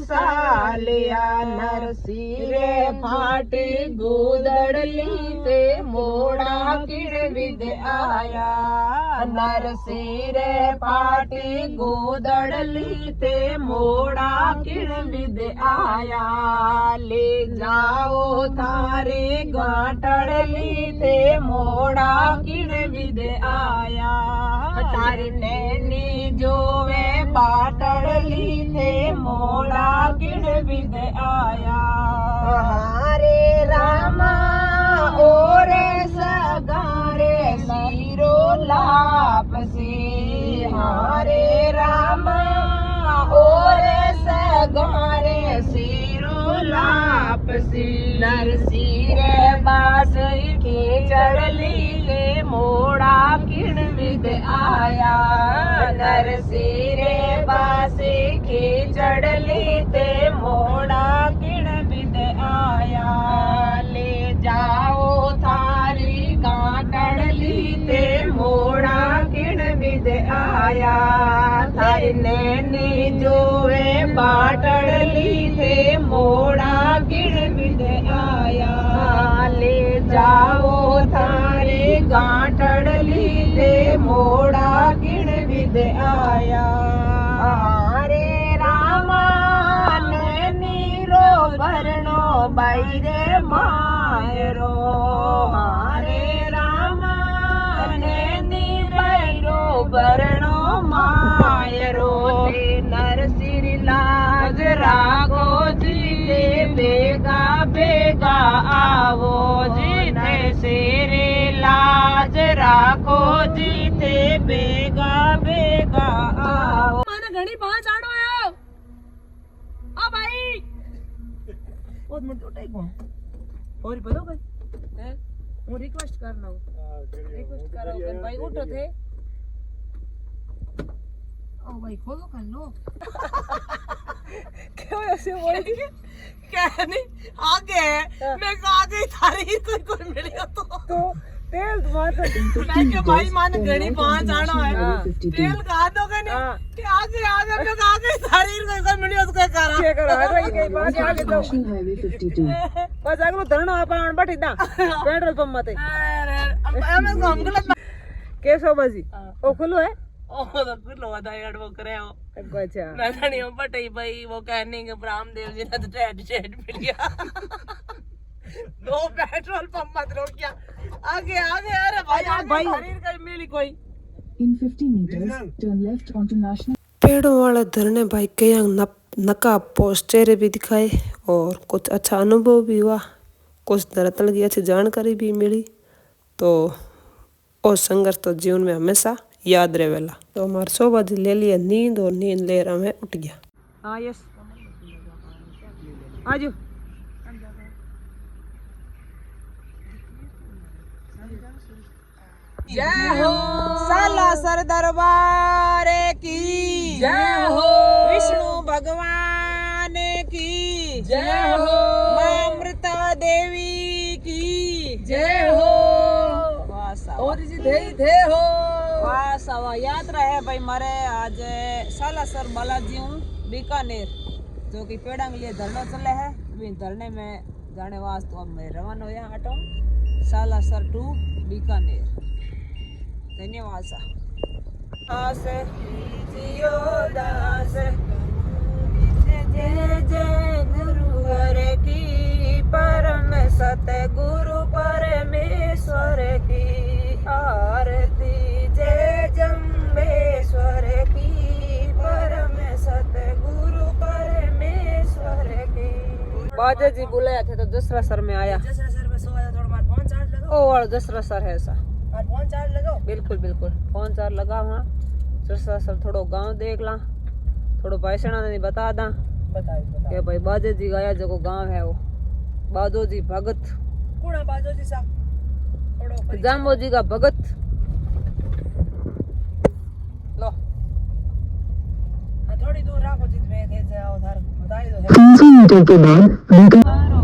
सालिया नरसिरे फाटी गोदड़ली ते मोड़ा किण विद आया नरसिरे फाटी गोदड़ली ते मोड़ा किण विद आया ले जाओ थारे गांटड़ली ते मोड़ा किण विद आया तारी नैनी जोवे बाटड़ली थे मोड़ा किण विद आया हारे रामा ओरे सगारे सीरो लापसी हारे रामा ओरे सगारे सीरो लापसी नरसिरे बास की चढ़ली ले मोड़ा किण विद आया नरसिरे बास की चढ़ली ते मोड़ा किण विद आया ले जाओ थारी गांटड़ली ते मोड़ा किण विद आया थारी नैनी जोवे बाटड़ली ते मोड़ा किण विद आया ले जाओ थारी गांटड़ली ते मोड़ा किण विद आया हरे रामा नैनी रो भरणो बैरे मायरो हरे रामा नैनी बैरो भरणो मायरो नरसिर लाज रागो जी बेगा बेगा आवो जी ने सिरे लाज राखो जी ते बेगा बेगा आओ माने घणी पांच आड़ो है ओ भाई बहुत मिनट उठाई कौन और बोलो भाई हैं હું રિક્વેસ્ટ કરનો રિક્વેસ્ટ કરો કે ભાઈ ઉઠો थे ओ भाई खोलो कर लो क्यों ऐसे बोल रही है क्या नहीं आगे मैं आगे थारी कोई मिली तो तेल मैं के भाई माने घणी पांच आना है तेल गा दो के नहीं कि आगे आगे मैं आगे शरीर को मिली उसको करा भाई के बात आगे तो हाईवे 52 बस अगलो धरनो अपन बैठी दा पेट्रोल पंप मते अरे मैं हम गलत कैसो बाजी ओ खुलो है ओ तो खुलो था यार वो करे हो अच्छा मैं नहीं हम बटई भाई वो कहने के रामदेव जी ने तो टेड मिल गया दो पेट्रोल पंप मत रोक क्या आगे आगे अरे भाई शरीर का मिली कोई In 50 meters, turn left onto National. पेड़ों वाले धरने भाई के नकाब पोस्ट चेहरे भी दिखाए और कुछ अच्छा अनुभव भी हुआ कुछ दरअसल की अच्छी जानकारी भी मिली तो और संघर्ष तो जीवन में हमेशा याद रहेला तो हमारे 100 बजे ले लिया नींद और नींद ले रहा मैं उठ गया हाँ यस आजो जय हो सालासर दरबार की जय हो विष्णु भगवान की जय हो मां अमृता देवी की जय हो और जी थे हो वाह सवा यात्रा है भाई मारे आज सालासर बालाजी बीकानेर जो कि पेड़ांग लिए धरना चले है अभी धरने में जाने वास्ते अब मैं रवाना हो यहाँ हटो सालासर टू बीकानेर धन्यवाद सा दास जियो दास जय जय गुरुवर की परम सत्य गुरु परमेश्वर की आरती जय जम्बेश्वर की परम सत्य गुरु परमेश्वर की बाजा जी बुलाया थे तो जसरा सर में आया जसरा सर में सोया थोड़ा मार फोन चार्ज लगाओ ओ वाला जसरा सर है ऐसा फोन चार्ज लगाओ बिल्कुल बिल्कुल फोन चार्ज लगा हुआ जसरा सर थोड़ो गांव देख ला थोड़ो भाईसणा ने बता दा के भाई बाजे जी गया जो गांव है वो बाजो जी भगत कौन बाजो जी सा थोड़ो जामो जी का भगत लो थोड़ी दूर राखो जी में थे जाओ उधर बताई दो 300 मीटर के बाद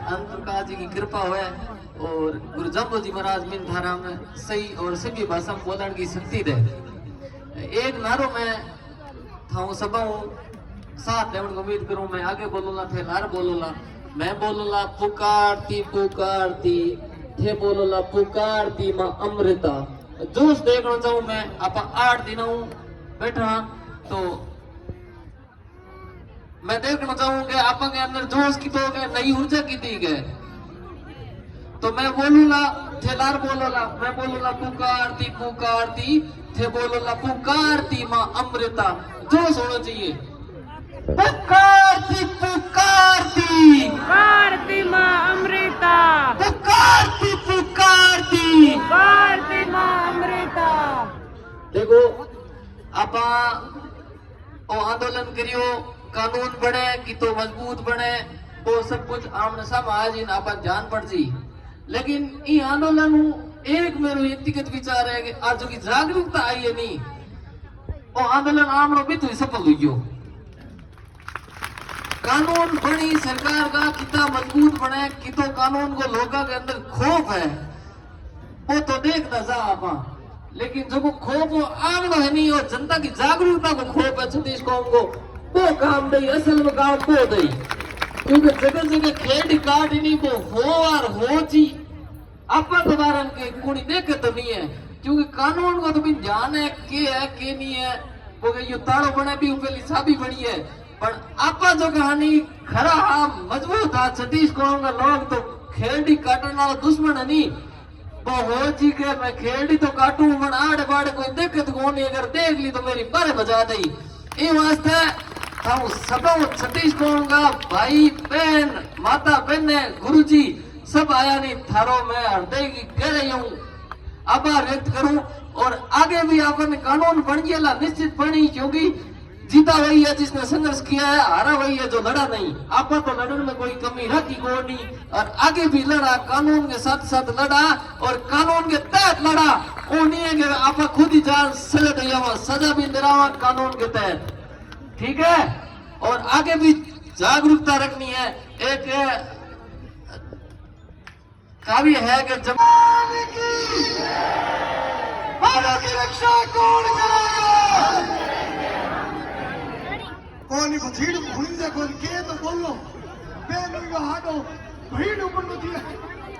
अंतरका जी की कृपा होए और गुरु जम्बो जी महाराज मिन धारा में सही और सभी भाषा में बोलने की शक्ति दे। एक नारो में था सब साथ देवन उम्मीद करूं। मैं आगे बोलूला थे नार बोलूला, मैं बोलूला पुकारती पुकारती थे बोलूला पुकारती मां अमृता। जोश देखना चाहूं मैं आप 8 दिन बैठा तो मैं देखना चाहूं कि आप के अंदर जोश की तो नई ऊर्जा की दी गए। तो मैं बोलूला थे लार बोलूला, मैं बोलूला पुकारती पुकारती थे बोलूला पुकारती मां अमृता। जोश होना चाहिए। पुकारती पुकारती पुकारती मां अमृता, पुकारती पुकारती पुकारती मां अमृता। देखो आप आंदोलन करियो, कानून बने कि तो मजबूत बने, वो सब कुछ आमने सामने आज इन आप जान पड़ जी। लेकिन ये आंदोलन एक मेरो व्यक्तिगत विचार है कि आज की जागरूकता आई है नहीं, वो आंदोलन आमनो भी तो सफल हुई। कानून बनी सरकार का कितना मजबूत बने कि तो कानून को लोगों के अंदर खौफ है वो तो देखना जा आप। लेकिन जो खौफ आमनो है नहीं और जनता की जागरूकता को खौफ है छत्तीस कौम को, वो काम दई असल में काम को दई। क्योंकि जगह जगह खेड़ी काट नहीं को हो और हो जी आप दोबारा के कुणी देखे तो नहीं है। क्योंकि कानून को तो भी ध्यान है के नहीं है, वो यो ताड़ो बने भी ऊपर लिसाबी बनी है। पर आपा जो कहानी खरा हाँ मजबूत था छत्तीस कौम का लोग तो खेड़ी काटने वाला दुश्मन है नहीं। वो हो जी के मैं खेड़ी तो काटू मन आड़े बाड़े कोई देखे तो कौन नहीं, अगर देख ली तो मेरी बारे बजा दी। ये वास्ते हम सब छत्तीस कौम का भाई बहन माता बहन गुरु जी सब आया नहीं थारो में हृदय की कह रही हूँ आभार व्यक्त करूं। और आगे भी आपने कानून बन गया निश्चित बनी, क्योंकि जीता वही है जिसने संघर्ष किया है, हारा वही है जो लड़ा नहीं। आप तो लड़ने में कोई कमी रखी को नहीं और आगे भी लड़ा, कानून के साथ साथ लड़ा और कानून के तहत लड़ा। वो नहीं है कि आप खुद ही जान सजा भी दिलावा कानून के तहत, ठीक है। और आगे भी जागरूकता रखनी है। एक काव्य है कि जमाने की रक्षा कौन करेगा? कोनी भीड़ भूंजे कोन के तो बोलो बेनी का हाडो भीड़ ऊपर को दिया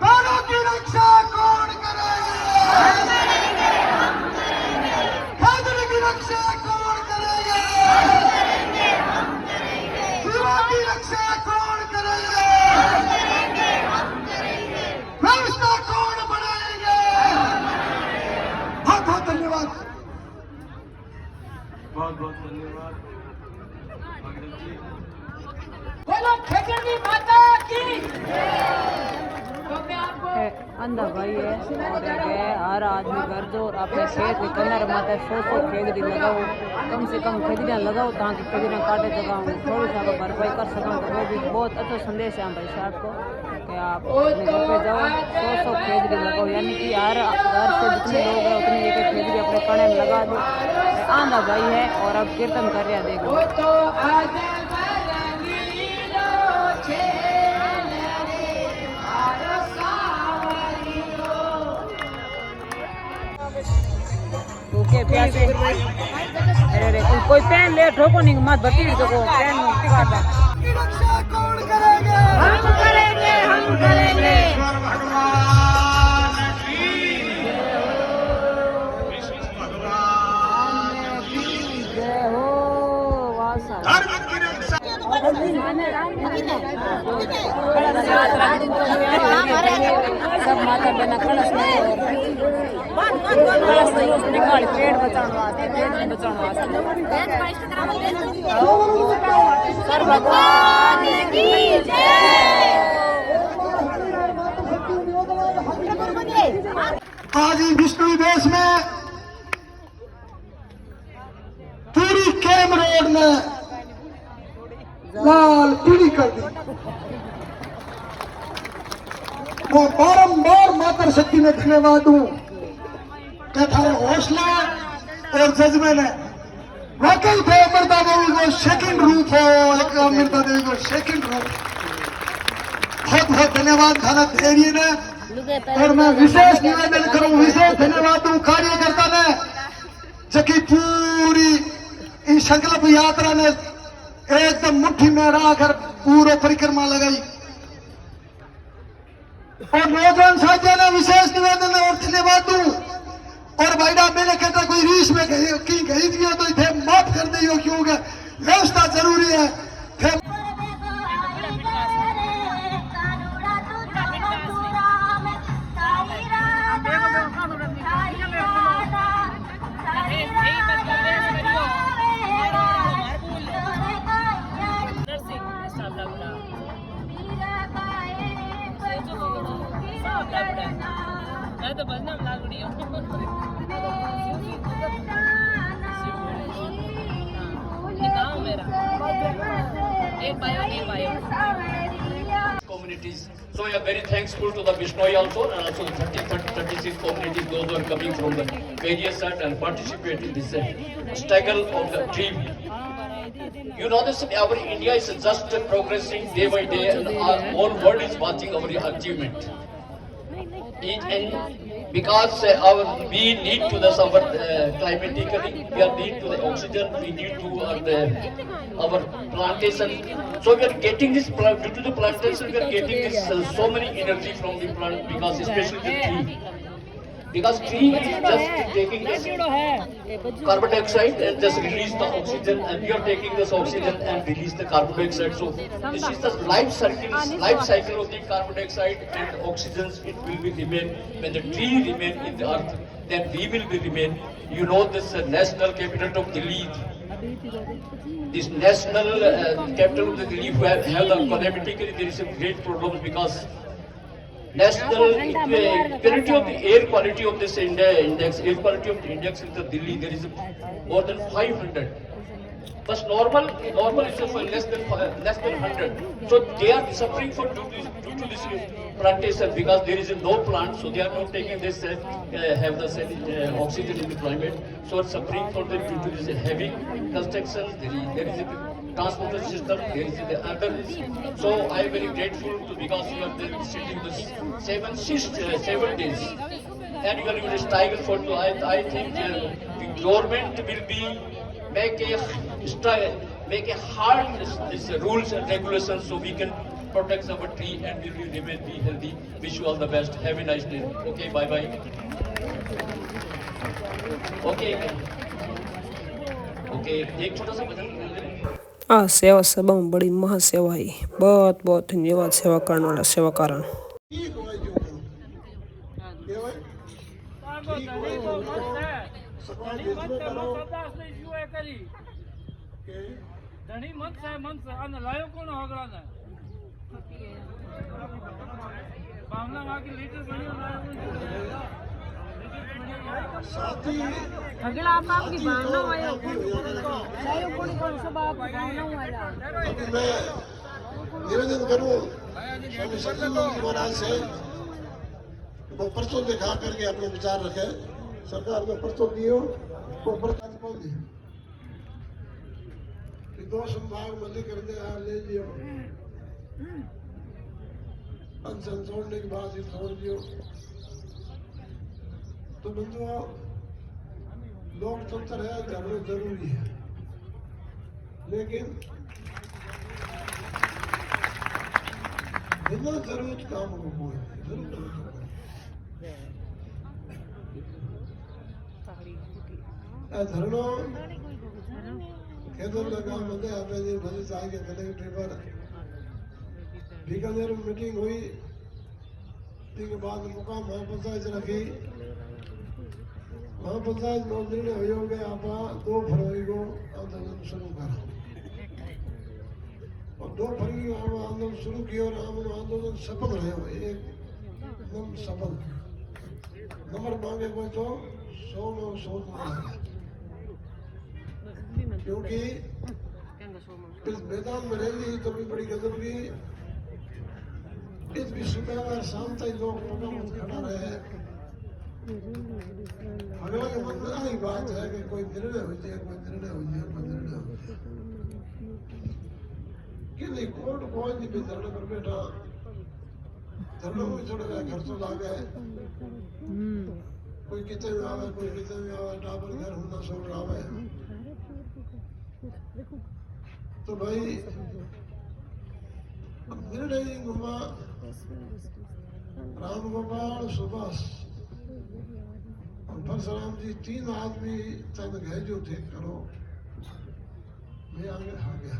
तारों की रक्षा कौन करेगा? हम करेंगे, हम करेंगे। खादर की रक्षा कौन करेगा? हम करेंगे, हम करेंगे। शिवा की रक्षा कौन करेगा? हम करेंगे, हम करेंगे। व्यवस्था कौन बनाएगा? हम बनाएंगे। बहुत बहुत धन्यवाद, बहुत बहुत धन्यवाद। बोलो खजनी माता की। अंधा भाई है और एक है हर आदमी घर जो और अपने खेत में कन्नर माता 100 खेत लगाओ, कम से कम खजरियाँ लगाओ ताकि खजरियाँ काटे जगह थोड़ी सा तो भरपाई कर सकूँ। तो वो भी बहुत अच्छा संदेश है भाई साहब को कि आप अपने घर पे जाओ 100 खेजरी लगाओ, यानी कि हर घर से जितने लोग हैं उतनी एक खेजरी अपने कड़े में लगा दो। आंधा भाई है और अब कीर्तन कर रहा है, देखो। ओके प्यासे अरे कोई पेन ले ठोको नहीं मत भतीड़ जो पेन टिकाता। रक्षा कौन करेगा? हम करेंगे, हम करेंगे। भगवान जय हो वासा धर्म की रक्षा सब माता बहना कलश निकाल पेट बचाने वास्ते, पेट बचाने वास्ते। सर भगवान की जय। आज ही विष्णु देश में पूरी कैम रोड में लाल पीली कर दी। वो बारंबार माता शक्ति में धन्यवाद हूँ कि थारे हौसला और जज्बे ने वाकई थे अमृता देवी को सेकंड रूप हो, एक अमृता देवी को सेकंड रूप बहुत बहुत धन्यवाद थाना एरिए ने। और मैं विशेष निवेदन करूं, विशेष धन्यवाद दूं कार्यकर्ता ने जबकि पूरी इस संकल्प यात्रा ने एकदम मुट्ठी में रहकर पूरा परिक्रमा लगाई। और नौजवान साथियों ने विशेष निवेदन और धन्यवाद दूं। और भाईडा मैंने कहता कोई रीस में कही दियो तो इथे माफ कर दियो क्योंकि व्यवस्था जरूरी है। मैं तो बजना में लाग रही हूँ। निकाह मेरा एक bio communities. So we are very thankful to the Bishnoi also and also the 36 communities, those who are coming from the various sides and participate in this struggle of the dream. You know this, our India is just progressing day by day and our whole world is watching our achievement. And because we need to this our climatically, we are need to the oxygen, we need to our plantation. So we are getting this due to the plantation, we are getting this so many energy from the plant because especially the tree. Because tree is just taking this carbon dioxide and just release the oxygen, and we are taking this oxygen and release the carbon dioxide. So this is the life cycle of the carbon dioxide and oxygen. It will be remain when the tree remain in the earth, then we will be remain. You know this national capital of Delhi. This national capital of the Delhi have the climatically there is a great problem because national quality of the air quality of this index, air quality of the index in the Delhi, there is more than 500. But normal is less than 100. So they are suffering due to this plantation because there is no plant, so they are not taking this have the oxygen in the climate. So it's suffering for them due to this heavy construction. There is a transportation system. There is the other. So I am very grateful to because you are there sitting this 7 days, and you are going to struggle for. I think the government will be make a hard this rules and regulations so we can protect our tree and we will remain be healthy. Wish you all the best. Have a nice day. Okay, bye bye. Okay. एक छोटा सा भजन। सेवा सभा में बड़ी महासेवा ही। बहुत बहुत धन्यवाद सेवा करने वाला सेवा कारण। ધણી મત અને લાયો કોણ હગરાને ભાવના વાકી લીટર બન્યો साथी अगला आपकी भावना आया लायो कौन सब आप भावना आया। मैं निवेदन करूं स्वामी सच्चिदानंद महाराज से वो परसों दिखा करके अपने विचार रखे। सरकार को परसों दियो वो प्रकाश को दी कि 2 संभाग मल्ली कर दे ले लियो अनशन छोड़ने के बाद ही छोड़ दियो। तो बंधुओं लोकतंत्र है, झगड़े जरूरी है, लेकिन बिना जरूरत काम को कोई धरणो खेदर लगा मध्य आपने जी भले चाय के कलेक्टर पर बीकानेर में मीटिंग हुई। के बाद मुकाम महापंचायत रखी। महापंचायत में निर्णय हो गया आप 2 फरवरी को आंदोलन शुरू करा और 2 फरवरी को आंदोलन शुरू किया और आंदोलन सफल रहे। एकदम सफल नंबर मांगे कोई तो 100 में 100 क्योंकि इस मैदान में रही तो भी बड़ी गजब की इस भी सुबह और शाम तक लोग खड़ा रहे। अगला के मन में आई बात है कि कोई निर्णय हो जाए कोई निर्णय हो जाए कोई निर्णय हो जाए कि नहीं कोर्ट कोई नहीं धरने पर बैठा थोड़ा भी थोड़ा खर्चो लागे कोई कितने में आवे कोई कितने में आवे टाबर घर होना सब आवे तो भाई निर्णय घुमा राम गोपाल सुभाष और परशुराम जी 3 आदमी तन गए जो थे करो मैं आगे आ गया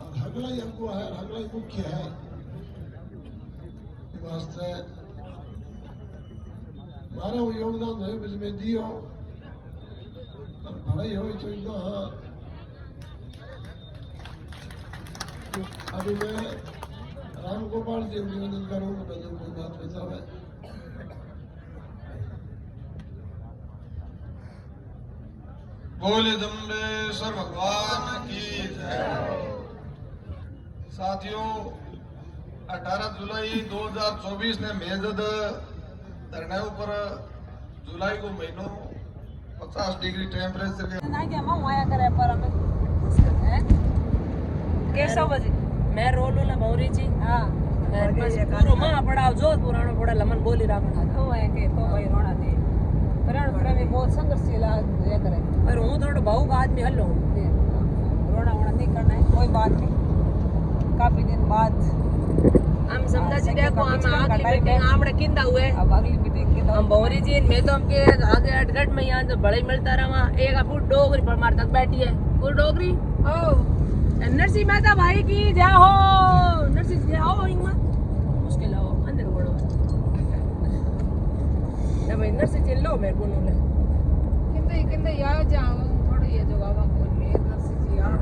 और हगला ही हमको है हगला ही मुख्य है वास्ते मारा वो योगदान है इसमें दियो और भलाई हो तो इतना हाँ अभी मैं राम गोपाल जी निवेदन करूंगा मैं जो कोई बात बतावे बोले दम्बेश्वर भगवान की जय। साथियों 18 जुलाई 2024 ने मेजद धरने पर जुलाई को महीनों 50 डिग्री टेम्परेचर के कैसा बजे मैं रोलू ना भौरी जी हाँ पूरो मां पड़ाव जो पुरानो पड़ा लमन बोली राखना तो है के तो भाई रोना दे प्राण प्रेमी बहुत संघर्षशील ये करे पर हूं थोड़ा भावुक आदमी हल्लो रोना वोना नहीं करना है कोई बात नहीं काफी दिन बाद हम समझा जी देखो हम अगली मीटिंग हमड़े किंदा हुए अब अगली मीटिंग की हम भौरी जी में तो हमके आगे अटगट में यहां जो बड़े मिलता रहा एक फुट डोगरी पर मार तक बैठी है फुल डोगरी ओ नरसी मेहता भाई की जय हो नरसी जी आओ इंगा मुश्किल हो अंदर बड़ो ना भाई नरसी जी लो मेरे को ले किंदे यार जाओ थोड़ी ये जो बाबा बोल ले नरसी जी आओ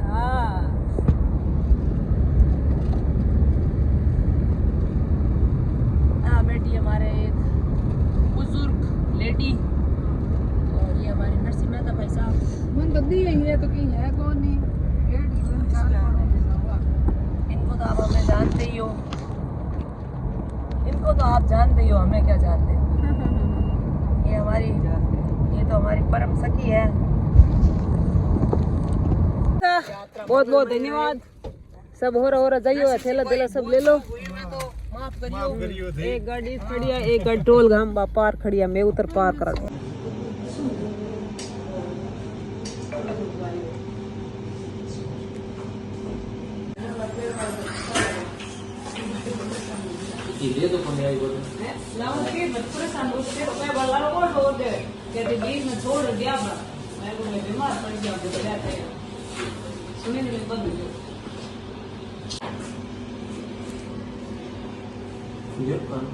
हां हाँ बेटी हमारे एक बुजुर्ग लेडी और ये हमारी नरसी मेहता भाई साहब मन तो दी है तो की है कौन नहीं इनको तो आप हमें जानते ही हो इनको तो आप जानते ही हो हमें क्या जानते हो ये तो हमारी परम सखी है बहुत बहुत धन्यवाद सब हो रहा जाइयो थैला थैला सब ले लो माफ करियो एक गाड़ी खड़ी है एक गाड़ी टोल गाम पार खड़ी है मैं उतर पार करा ये तो कम आई बोल लाओ के बच्चे सामने से मैं बल्ला को छोड़ दे कहते बीच में छोड़ दिया मैं को मैं बीमार पड़ गया तो जाते सुनिए मैं बंद हो ये काम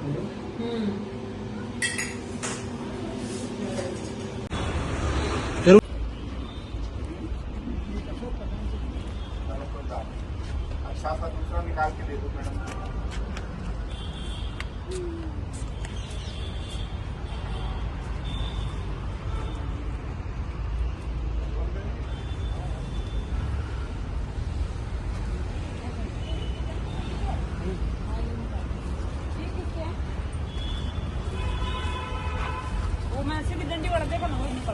साथ साथ दूसरा निकाल के दे दो मैडम वो मैं से भी डंडी वाला देखा ना